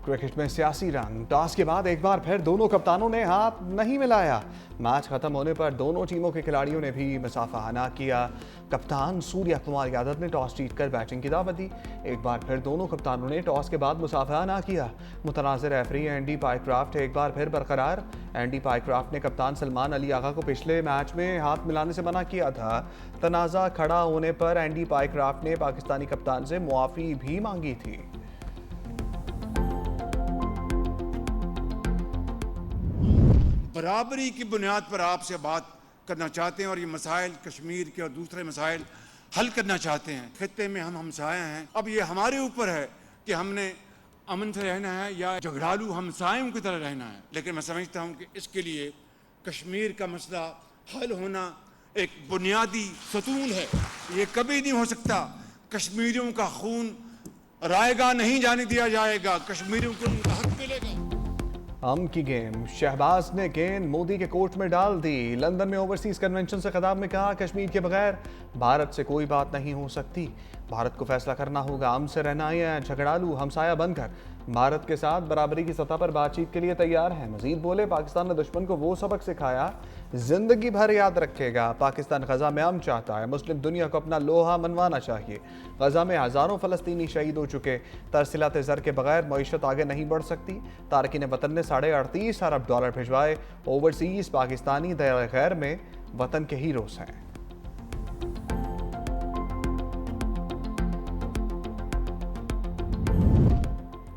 Cricket में सियासी रंग, टॉस के बाद एक बार फिर दोनों कप्तानों ने हाथ नहीं मिलाया। मैच खत्म होने पर दोनों टीमों के खिलाड़ियों ने भी मुसाफाहाना किया। कप्तान सूर्य कुमार यादव ने टॉस जीतकर बैटिंग की दावत दी। एक बार फिर दोनों कप्तानों ने टॉस के बाद मुसाफाहाना किया। मुतनाज़िर रेफरी एंडी पाइक्राफ्ट एक बार फिर बरकरार। एंडी पाइक्राफ्ट ने कप्तान सलमान अली आगा को पिछले मैच में हाथ मिलाने से मना किया था। तनाज़ा खड़ा होने पर एंडी पाइक्राफ्ट ने पाकिस्तानी कप्तान से मुआफ़ी भी मांगी थी। बराबरी की बुनियाद पर आपसे बात करना चाहते हैं और ये मसाइल कश्मीर के और दूसरे मसाइल हल करना चाहते हैं। खित्ते में हम हमसाए हैं, अब ये हमारे ऊपर है कि हमने अमन से रहना है या झगड़ालू हमसायों की तरह रहना है। लेकिन मैं समझता हूँ कि इसके लिए कश्मीर का मसला हल होना एक बुनियादी सतून है। ये कभी नहीं हो सकता। कश्मीरियों का खून रायगा नहीं जाने दिया जाएगा। कश्मीरियों को उनका हक मिलेगा। हम की गेम, शहबाज ने गेंद मोदी के कोर्ट में डाल दी। लंदन में ओवरसीज कन्वेंशन से खिताब में कहा, कश्मीर के बगैर भारत से कोई बात नहीं हो सकती। भारत को फैसला करना होगा, हमसे रहना या झगड़ालू हमसाया बनकर भारत के साथ बराबरी की सतह पर बातचीत के लिए तैयार है। मजीद बोले, पाकिस्तान ने दुश्मन को वो सबक सिखाया जिंदगी भर याद रखेगा। पाकिस्तान गजा में अमन चाहता है, मुस्लिम दुनिया को अपना लोहा मनवाना चाहिए। गजा में हजारों फलस्तीनी शहीद हो चुके। तरसीलात ज़र के बगैर मईशत आगे नहीं बढ़ सकती। तारकीन वतन ने $38.5 अरब भिजवाए। ओवरसीज पाकिस्तानी दर गैर में वतन के हीरोज हैं।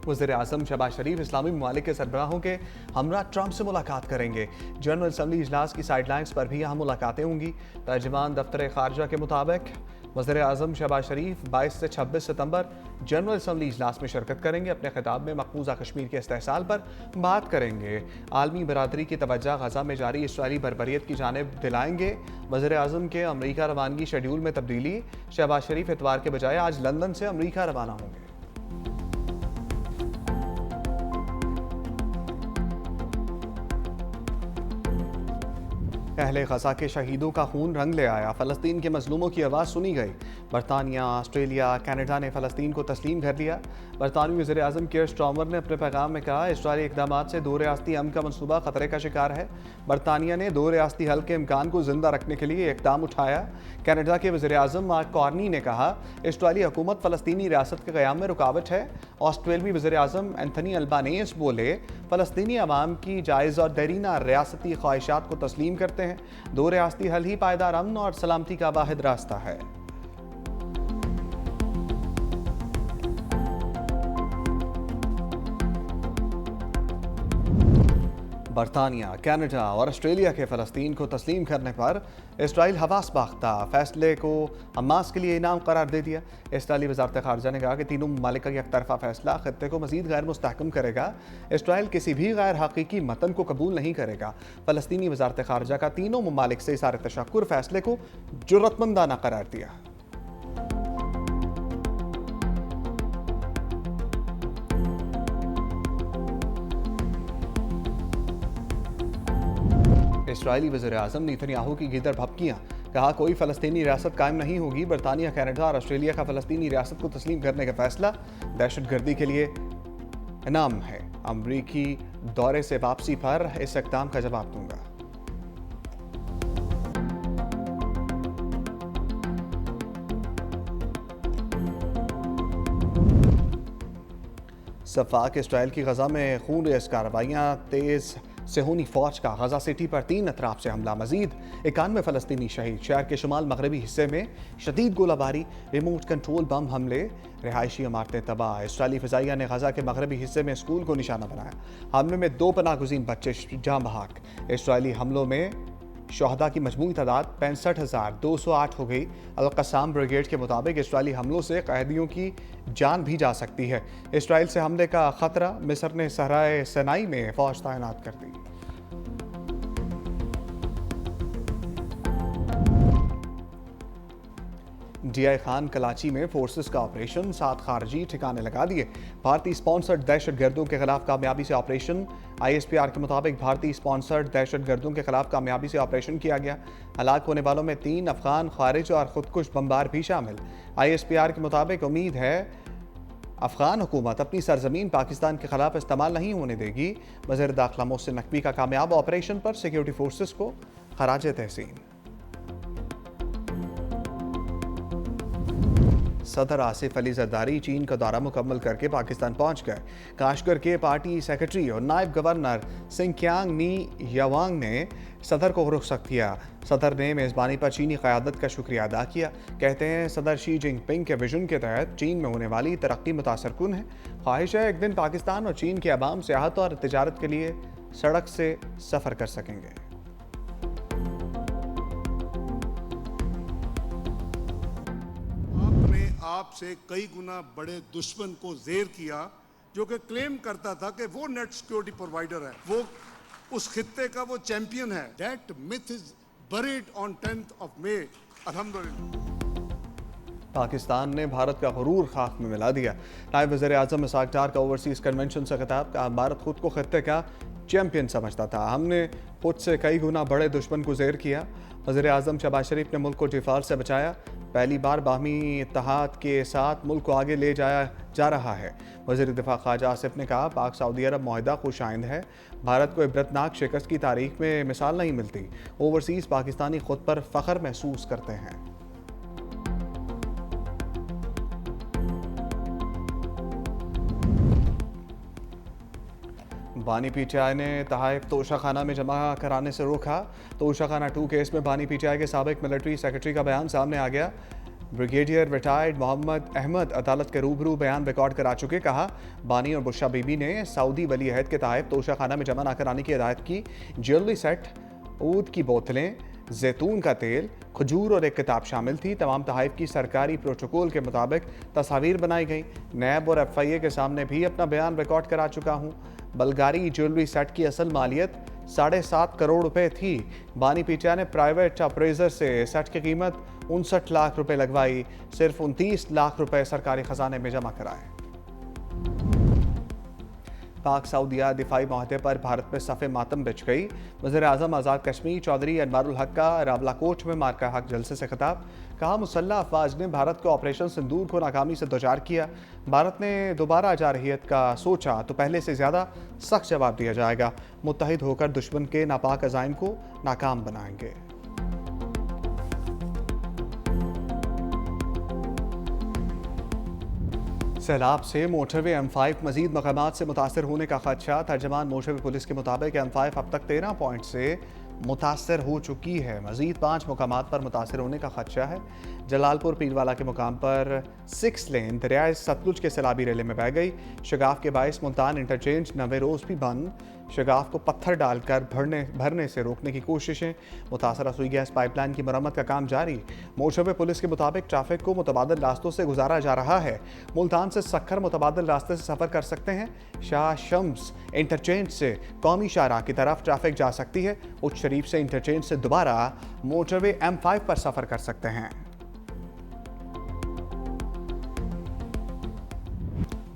वज़ीर-ए-आज़म शहबाज शरीफ इस्लामी ममालिक के सरबराहों के हमरा ट्रंप से मुलाकात करेंगे। जनरल असम्बली इजलास की साइडलाइंस पर भी यहाँ मुलाकातें होंगी। तर्जमान दफ्तर खारजा के मुताबिक वज़ीर-ए-आज़म शहबाज शरीफ 22 से 26 सितंबर जनरल असम्बली इजलास में शिरकत करेंगे। अपने खिताब में मकबूजा कश्मीर के इस्तेहसाल पर बात करेंगे। आलमी बरादरी की तवज्जो गजा में जारी इसराइली बर्बरियत की जानिब दिलाएंगे। वज़ीर-ए-आज़म के अमरीका रवानगी शेड्यूल में तब्दीली, शहबाज शरीफ इतवार के बजाय आज लंदन से अमरीका रवाना होंगे। अहले गजा के शहीदों का खून रंग ले आया। फ़लस्तीन के मजलूमों की आवाज़ सुनी गई। बरतानिया, ऑस्ट्रेलिया, कनाडा ने फ़लस्तीन को तस्लीम कर लिया। बरतानवी वज़ीर-ए-आज़म कीयर स्टारमर ने अपने पैगाम में कहा, इसराइली इक़दामात से दो रियासती अमन का मनसूबा ख़तरे का शिकार है। बरतानिया ने दो रियासती हल के इम्कान को जिंदा रखने के लिए इक़दाम उठाया। कनाडा के वज़ीर-ए-आज़म मार्क कार्नी ने कहा, इसराइली हुकूमत फ़लस्तीनी रियासत के क़याम में रुकावट है। ऑस्ट्रेलवी वज़ीर-ए-आज़म एंथनी अल्बानीज़ बोले, फ़लस्तीनी अवाम की जायज़ और देरीना रियासती ख्वाहिशात को तस्लीम करते हैं। दो रियासती हल ही पायदार अमन और सलामती का वाहिद रास्ता है। बरतानिया, कनाडा और ऑस्ट्रेलिया के फ़लस्तीन को तस्लीम करने पर इसराइल हवास बाख्ता फैसले को हमास के लिए इनाम करार दे दिया। इसराइली वज़ारत ख़ारजा ने कहा कि तीनों ममालिक का एकतरफ़ा फैसला खत्ते को मज़ीद गैर मुस्तहकम करेगा। इसराइल किसी भी गैर हकीकी मतन को कबूल नहीं करेगा। फ़लस्तीनी वज़ारत ख़ारजा का तीनों ममालिक से इज़हार तशक्कुर फैसले को जुर्रतमंदाना करार दिया। इसराइली वज़ीर-ए-आज़म नेतन्याहू की गिदर भपकियाँ, कहा कोई फ़लस्तीनी रियासत कायम नहीं होगी। बरतानिया, कनाडा और ऑस्ट्रेलिया का फ़लस्तीनी रियासत को तस्लीम करने का फैसला दहशतगर्दी के लिए इनाम है। अमरीकी दौरे से वापसी पर इस इक़दाम का जवाब दूंगा। सफ़ाक इसराइल की गजा में खून रेज़ कार्रवाइयाँ तेज़। सेहूनी फ़ौज का गजा सिटी पर 3 अतराफ से हमला, मजीद 91 फ़लस्तीनी शहीद। शहर के शुमाल मगरबी हिस्से में शदीद गोलाबारी, रिमोट कंट्रोल बम हमले, रिहायशी इमारतें तबाह। इसराइली फ़िज़ाइया ने गजा के मगरबी हिस्से में स्कूल को निशाना बनाया। हमले में 2 पनाहगुज़ीन बच्चे जाँ बहक। इसराइली हमलों में शहदा की मजमूई तादाद 65,208 हो गई। अल-क़स्साम ब्रिगेड के मुताबिक इसराइली हमलों से कैदियों की जान भी जा सकती है। इसराइल से हमले का ख़तरा, मिस्र ने सहराए सिनाई में फ़ौज तैनात कर दी। DI खान कराची में फोर्सेस का ऑपरेशन, 7 खारजी ठिकाने लगा दिए। भारतीय स्पॉन्सर्ड दहशतगर्दों के खिलाफ कामयाबी से ऑपरेशन। ISPR के मुताबिक भारतीय स्पॉन्सर्ड दहशतगर्दों के खिलाफ कामयाबी से ऑपरेशन किया गया। हलाक होने वालों में 3 अफगान खारिज और खुदकुश बमबार भी शामिल। ISPR के मुताबिक उम्मीद है अफगान हुकूमत अपनी सरजमीन पाकिस्तान के खिलाफ इस्तेमाल नहीं होने देगी। वज़ीर दाखिला मोहसिन नकवी का कामयाब ऑपरेशन पर सिक्योरिटी फोर्सेस को खराज तहसीन। सदर आसिफ अली जरदारी चीन का दौरा मुकम्मल करके पाकिस्तान पहुंच गए। काशगर के पार्टी सेक्रेटरी और नायब गवर्नर सिंकियांग नी यावांग ने सदर को रुखसत किया। सदर ने मेज़बानी पर चीनी क़यादत का शुक्रिया अदा किया। कहते हैं सदर शी जिनपिंग के विजन के तहत चीन में होने वाली तरक्की मुतासरकुन है। ख्वाहिश है एक दिन पाकिस्तान और चीन के अवाम सियाहत और तिजारत के लिए सड़क से सफ़र कर सकेंगे। आपसे कई गुना बड़े दुश्मन को ज़ेर किया जो कि क्लेम करता था कि वो नेट सिक्योरिटी प्रोवाइडर है, वो उस खित्ते का वो चैंपियन है। That myth is buried on 10th of May। अल्हम्दुलिल्लाह पाकिस्तान ने भारत का गुरूर खाक में मिला दिया। नायब वज़ीर आज़म इसाक डार का ओवरसीज कन्वेंशन से खिताब का भारत खुद को खित्ते का चैंपियन समझता था। हमने खुद से कई गुना बड़े दुश्मन को ज़ेर किया। वज़ीर आज़म शहबाज शरीफ ने मुल्क को डिफाल्ट से बचाया। पहली बार बाहमी इत्तेहाद के साथ मुल्क को आगे ले जाया जा रहा है। वज़ीर दिफा ख्वाजा आसिफ ने कहा पाक सऊदी अरब मुआहिदा खुशाइंद है। भारत को इबरतनाक शिकस्त की तारीख में मिसाल नहीं मिलती। ओवरसीज़ पाकिस्तानी खुद पर फ़ख्र महसूस करते हैं। बानी पीटीआई ने तहाइफ तोशाखाना में जमा कराने से रोका। तोशाखाना 2 केस में बानी पीटीआई के साबिक मिलिट्री सेक्रेटरी का बयान सामने आ गया। ब्रिगेडियर रिटायर्ड मोहम्मद अहमद अदालत के रूबरू बयान रिकॉर्ड करा चुके। कहा बानी और बुशा बीबी ने सऊदी वली अहद के तहाइफ तोशाखाना में जमा न कराने की हिदायत की। ज्वेलरी सेट, ऊद की बोतलें, जैतून का तेल, खजूर और एक किताब शामिल थी। तमाम तहाइफ की सरकारी प्रोटोकॉल के मुताबिक तस्वीर बनाई गई। नैब और FIA के सामने भी अपना बयान रिकॉर्ड करा चुका हूँ। बल्गारी ज्वेलरी सेट की असल मालियत 7.5 करोड़ रुपए थी। बानी पीटीआई ने प्राइवेट अप्रेजर से सेट की कीमत 59 लाख रुपए लगवाई। सिर्फ 29 लाख रुपए सरकारी खजाने में जमा कराए। पाक सऊदिया दिफाई माहदे पर भारत में सफ़े मातम बिछ गई। वज़ीर आज़म आज़ाद कश्मीर चौधरी अनवारुल हक का रावलाकोट में मार्का हक जलसे से खिताब। कहा मुसल्लह अफवाज ने भारत को ऑपरेशन सिंदूर को नाकामी से दोचार किया। भारत ने दोबारा जारहियत का सोचा तो पहले से ज़्यादा सख्त जवाब दिया जाएगा। मुत्तहिद होकर दुश्मन के नापाक अज़ाइम को नाकाम बनाएंगे। सैलाब से मोटरवे M5 मजीद मकामात से मुतासर होने का खदशा। तर्जमान मोटरवे पुलिस के मुताबिक M5 अब तक 13 पॉइंट से मुतासर हो चुकी है। मजीद 5 मकामात पर मुतासर होने का खदशा है। जलालपुर पीरवाला के मुकाम पर 6 लेन दरियाए सतलुज के सैलाबी रेले में बह गई। शगाफ के बायस मुल्तान इंटरचेंज नवे रोज़ भी बंद। शगाफ को पत्थर डालकर भरने से रोकने की कोशिशें। मुतासरा सुई गैस पाइपलाइन की मरम्मत का काम जारी। मोटरवे पुलिस के मुताबिक ट्रैफिक को मुतबादिल रास्तों से गुजारा जा रहा है। मुल्तान से सक्खर मुतबादिल रास्ते से सफ़र कर सकते हैं। शाह शम्स इंटरचेंज से कौमी शाहराह की तरफ ट्रैफिक जा सकती है। उच्च शरीफ से इंटरचेंज से दोबारा मोटरवे M5 पर सफ़र कर सकते हैं।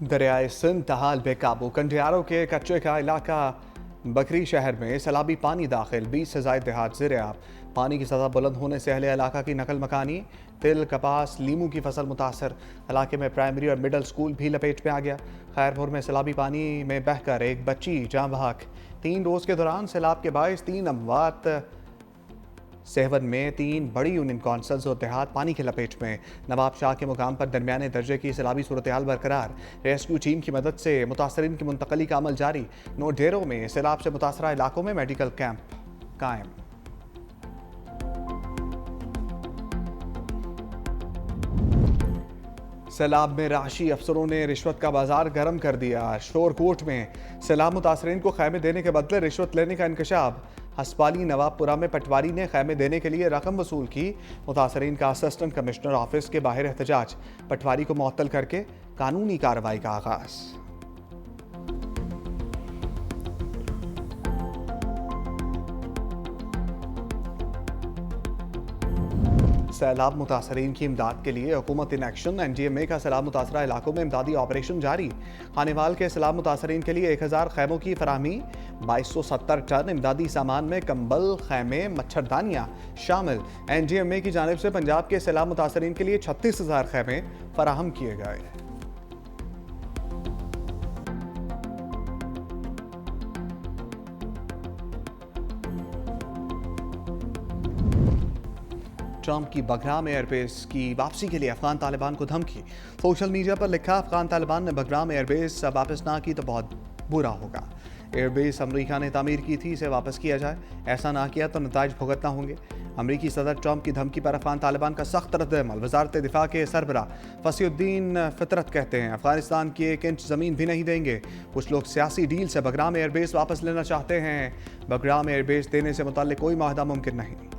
दरियाए सिंध तहाल बेकाबू। कंडियारों के कच्चे का इलाका बकरी शहर में सैलाबी पानी दाखिल। 20 से ज़ायद देहात ज़ेर-ए-आब। पानी की सतह बुलंद होने से अहले इलाका की नकल मकानी। तिल, कपास, लीमू की फसल मुतासर। इलाके में प्राइमरी और मिडल स्कूल भी लपेट में आ गया। खैरपुर में सैलाबी पानी में बहकर एक बच्ची जाँ बहक। 3 रोज़ के दौरान सैलाब के बायस 3 अमवात। सेहवन में 3 बड़ी यूनियन कौंसल्स और देहात पानी के लपेट में। नवाब शाह के मुकाम पर दरमियाने दर्जे की सैलाबी सूरत हाल बरकरार। रेस्क्यू टीम की मदद से मुतासरीन की मुंतकली का अमल जारी। 9 डेरों में सैलाब से मुतासरा इलाकों में मेडिकल कैंप कायम। सैलाब में राशि अफसरों ने रिश्वत का बाजार गर्म कर दिया। शोरकोट में सैलाब मुतासरीन को खैमे देने के बदले रिश्वत लेने का इंकशाफ। हस्पाली नवाबपुरा में पटवारी ने खैमे देने के लिए रकम वसूल की। मुतासरीन का असिस्टेंट कमिश्नर ऑफिस के बाहर एहतजाज। पटवारी को मुअत्तल करके कानूनी कार्रवाई का आगाज। सैलाब मुतासरीन की इमदाद के लिए हुकूमत इन एक्शन। NDMA का सैलाब मुतासरा इलाकों में इमदादी ऑपरेशन जारी। खानेवाल के सैलाब मुतासरीन के लिए 1000 खैमों की फराहमी। 2270 टन इमदादी सामान में कंबल, खैमे, मच्छरदानियाँ शामिल। NDMA की जानिब से पंजाब के सैलाब मुतासरीन के लिए 36,000 खैमे फराहम किए गए। ट्रंप की बगराम एयरबेस की वापसी के लिए अफगान तालिबान को धमकी। सोशल मीडिया पर लिखा, अफगान तालिबान ने बगराम एयरबेस वापस ना की तो बहुत बुरा होगा। एयरबेस अमेरिका ने तामीर की थी, इसे वापस किया जाए। ऐसा ना किया तो नताइज भुगतना होंगे। अमेरिकी सदर ट्रंप की धमकी पर अफगान तालिबान का सख्त रद्द-ए-अमल। वजारत दिफा के सरबराह फसीउद्दीन फितरत कहते हैं, अफगानिस्तान की 1 इंच ज़मीन भी नहीं देंगे। कुछ लोग सियासी डील से बगराम एयरबेस वापस लेना चाहते हैं। बगराम एयरबेस देने से मुताल्लिक कोई माहदा मुमकिन नहीं।